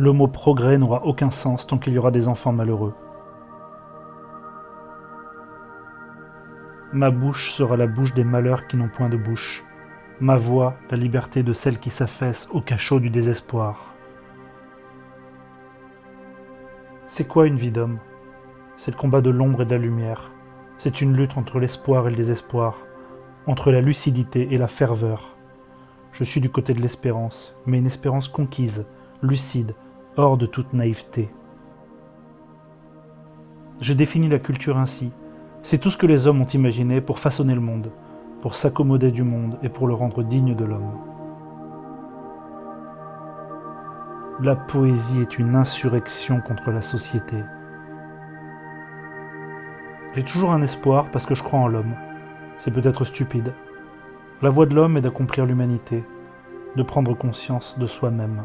Le mot progrès n'aura aucun sens tant qu'il y aura des enfants malheureux. Ma bouche sera la bouche des malheurs qui n'ont point de bouche. Ma voix, la liberté de celle qui s'affaisse au cachot du désespoir. C'est quoi une vie d'homme? C'est le combat de l'ombre et de la lumière. C'est une lutte entre l'espoir et le désespoir, entre la lucidité et la ferveur. Je suis du côté de l'espérance, mais une espérance conquise, lucide, hors de toute naïveté. Je définis la culture ainsi. C'est tout ce que les hommes ont imaginé pour façonner le monde, pour s'accommoder du monde et pour le rendre digne de l'homme. La poésie est une insurrection contre la société. J'ai toujours un espoir parce que je crois en l'homme. C'est peut-être stupide. La voie de l'homme est d'accomplir l'humanité, de prendre conscience de soi-même.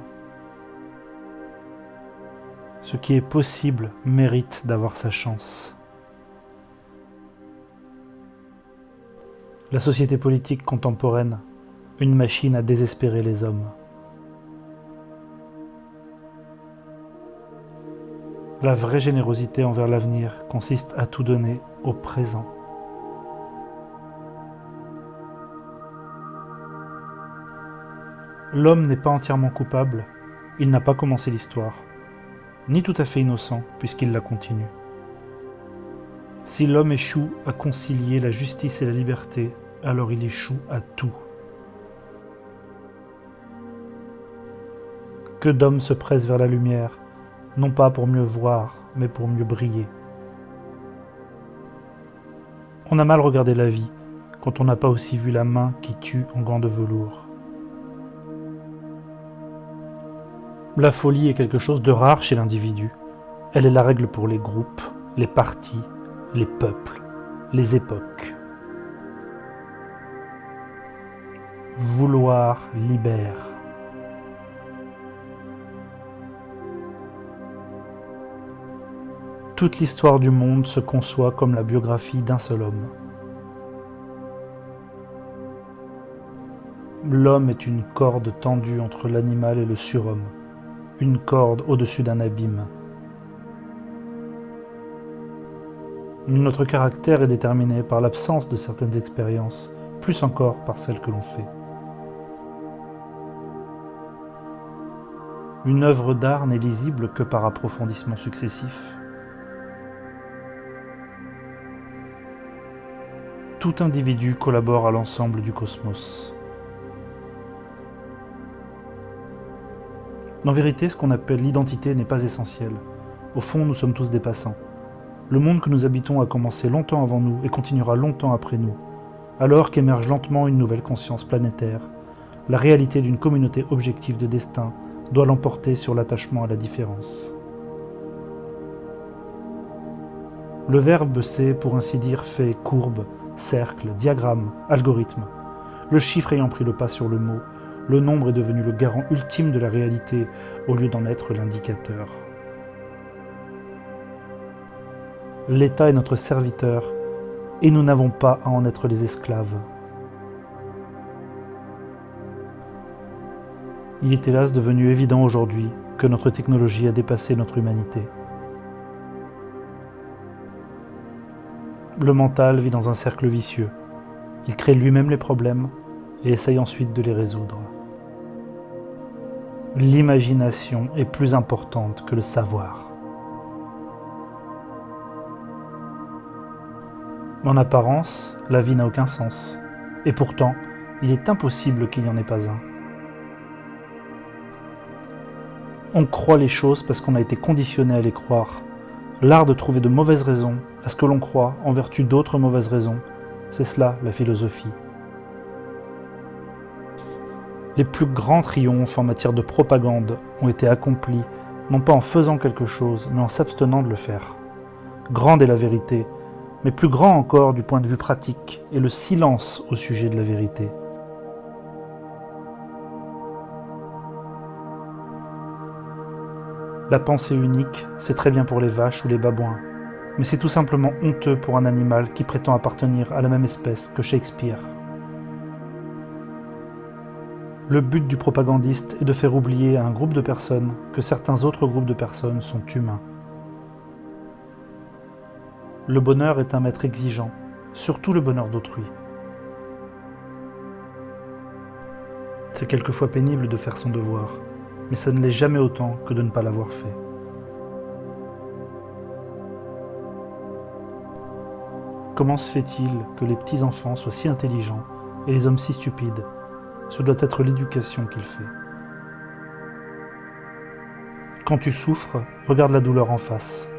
Ce qui est possible mérite d'avoir sa chance. La société politique contemporaine, une machine à désespérer les hommes. La vraie générosité envers l'avenir consiste à tout donner au présent. L'homme n'est pas entièrement coupable, il n'a pas commencé l'histoire, ni tout à fait innocent puisqu'il la continue. Si l'homme échoue à concilier la justice et la liberté, alors il échoue à tout. Que d'hommes se pressent vers la lumière, non pas pour mieux voir, mais pour mieux briller. On a mal regardé la vie, quand on n'a pas aussi vu la main qui tue en gants de velours. La folie est quelque chose de rare chez l'individu. Elle est la règle pour les groupes, les partis, les peuples, les époques. Vouloir libère. Toute l'histoire du monde se conçoit comme la biographie d'un seul homme. L'homme est une corde tendue entre l'animal et le surhomme, une corde au-dessus d'un abîme. Notre caractère est déterminé par l'absence de certaines expériences, plus encore par celles que l'on fait. Une œuvre d'art n'est lisible que par approfondissement successif. Tout individu collabore à l'ensemble du cosmos. En vérité, ce qu'on appelle l'identité n'est pas essentiel. Au fond, nous sommes tous des passants. Le monde que nous habitons a commencé longtemps avant nous et continuera longtemps après nous, alors qu'émerge lentement une nouvelle conscience planétaire. La réalité d'une communauté objective de destin doit l'emporter sur l'attachement à la différence. Le verbe s'est, pour ainsi dire, fait courbe, cercle, diagramme, algorithme. Le chiffre ayant pris le pas sur le mot, le nombre est devenu le garant ultime de la réalité au lieu d'en être l'indicateur. L'État est notre serviteur et nous n'avons pas à en être les esclaves. Il est hélas devenu évident aujourd'hui que notre technologie a dépassé notre humanité. Le mental vit dans un cercle vicieux. Il crée lui-même les problèmes et essaye ensuite de les résoudre. L'imagination est plus importante que le savoir. En apparence, la vie n'a aucun sens. Et pourtant, il est impossible qu'il n'y en ait pas un. On croit les choses parce qu'on a été conditionné à les croire. L'art de trouver de mauvaises raisons à ce que l'on croit en vertu d'autres mauvaises raisons, c'est cela la philosophie. Les plus grands triomphes en matière de propagande ont été accomplis, non pas en faisant quelque chose, mais en s'abstenant de le faire. Grande est la vérité, mais plus grand encore du point de vue pratique est le silence au sujet de la vérité. La pensée unique, c'est très bien pour les vaches ou les babouins, mais c'est tout simplement honteux pour un animal qui prétend appartenir à la même espèce que Shakespeare. Le but du propagandiste est de faire oublier à un groupe de personnes que certains autres groupes de personnes sont humains. Le bonheur est un maître exigeant, surtout le bonheur d'autrui. C'est quelquefois pénible de faire son devoir, mais ça ne l'est jamais autant que de ne pas l'avoir fait. Comment se fait-il que les petits-enfants soient si intelligents et les hommes si stupides? Ce doit être l'éducation qu'il fait. Quand tu souffres, regarde la douleur en face.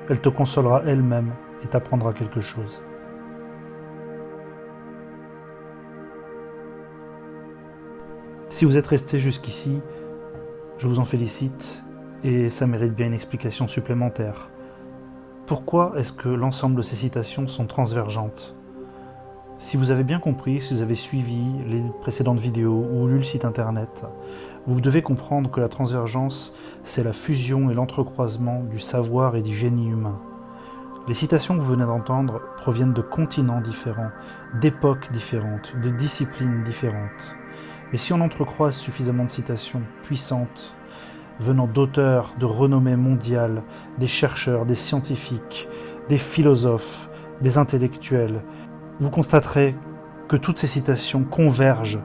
Elle te consolera elle-même et t'apprendra quelque chose. Si vous êtes resté jusqu'ici, je vous en félicite et ça mérite bien une explication supplémentaire. Pourquoi est-ce que l'ensemble de ces citations sont transvergentes ? Si vous avez bien compris, si vous avez suivi les précédentes vidéos ou lu le site internet, vous devez comprendre que la transvergence, c'est la fusion et l'entrecroisement du savoir et du génie humain. Les citations que vous venez d'entendre proviennent de continents différents, d'époques différentes, de disciplines différentes. Mais si on entrecroise suffisamment de citations puissantes, venant d'auteurs de renommée mondiale, des chercheurs, des scientifiques, des philosophes, des intellectuels, vous constaterez que toutes ces citations convergent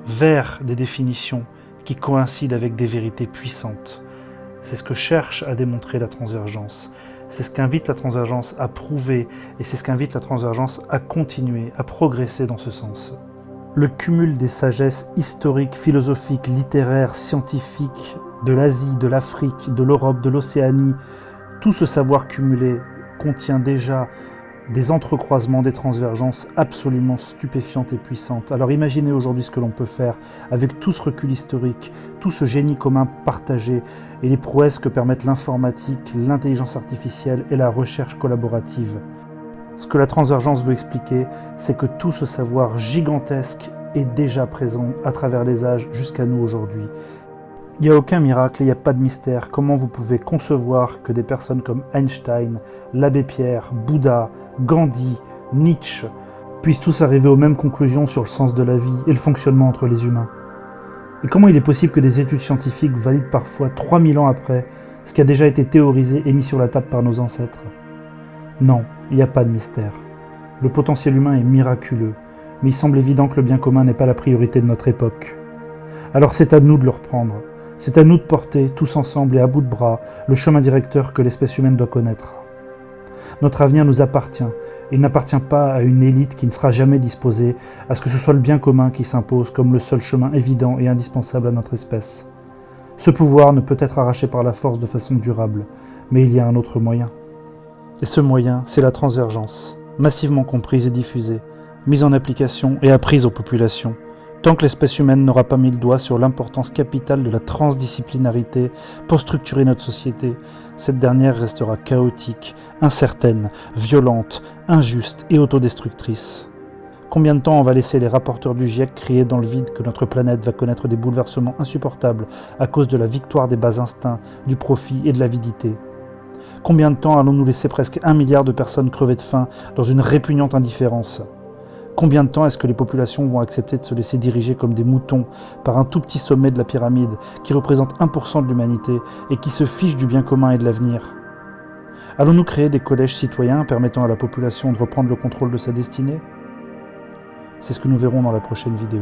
vers des définitions qui coïncident avec des vérités puissantes. C'est ce que cherche à démontrer la transvergence. C'est ce qu'invite la transvergence à prouver et c'est ce qu'invite la transvergence à continuer, à progresser dans ce sens. Le cumul des sagesses historiques, philosophiques, littéraires, scientifiques de l'Asie, de l'Afrique, de l'Europe, de l'Océanie, tout ce savoir cumulé contient déjà des entrecroisements, des transvergences absolument stupéfiantes et puissantes. Alors imaginez aujourd'hui ce que l'on peut faire avec tout ce recul historique, tout ce génie commun partagé et les prouesses que permettent l'informatique, l'intelligence artificielle et la recherche collaborative. Ce que la transvergence veut expliquer, c'est que tout ce savoir gigantesque est déjà présent à travers les âges jusqu'à nous aujourd'hui. Il n'y a aucun miracle, il n'y a pas de mystère. Comment vous pouvez concevoir que des personnes comme Einstein, l'abbé Pierre, Bouddha, Gandhi, Nietzsche puissent tous arriver aux mêmes conclusions sur le sens de la vie et le fonctionnement entre les humains? Et comment il est possible que des études scientifiques valident parfois 3000 ans après ce qui a déjà été théorisé et mis sur la table par nos ancêtres? Non, il n'y a pas de mystère. Le potentiel humain est miraculeux, mais il semble évident que le bien commun n'est pas la priorité de notre époque. Alors c'est à nous de le reprendre. C'est à nous de porter, tous ensemble et à bout de bras, le chemin directeur que l'espèce humaine doit connaître. Notre avenir nous appartient. Il n'appartient pas à une élite qui ne sera jamais disposée à ce que ce soit le bien commun qui s'impose comme le seul chemin évident et indispensable à notre espèce. Ce pouvoir ne peut être arraché par la force de façon durable, mais il y a un autre moyen. Et ce moyen, c'est la transvergence, massivement comprise et diffusée, mise en application et apprise aux populations. Tant que l'espèce humaine n'aura pas mis le doigt sur l'importance capitale de la transdisciplinarité pour structurer notre société, cette dernière restera chaotique, incertaine, violente, injuste et autodestructrice. Combien de temps on va laisser les rapporteurs du GIEC crier dans le vide que notre planète va connaître des bouleversements insupportables à cause de la victoire des bas instincts, du profit et de l'avidité? Combien de temps allons-nous laisser presque 1 milliard de personnes crever de faim dans une répugnante indifférence? Combien de temps est-ce que les populations vont accepter de se laisser diriger comme des moutons par un tout petit sommet de la pyramide qui représente 1% de l'humanité et qui se fiche du bien commun et de l'avenir? Allons-nous créer des collèges citoyens permettant à la population de reprendre le contrôle de sa destinée? C'est ce que nous verrons dans la prochaine vidéo.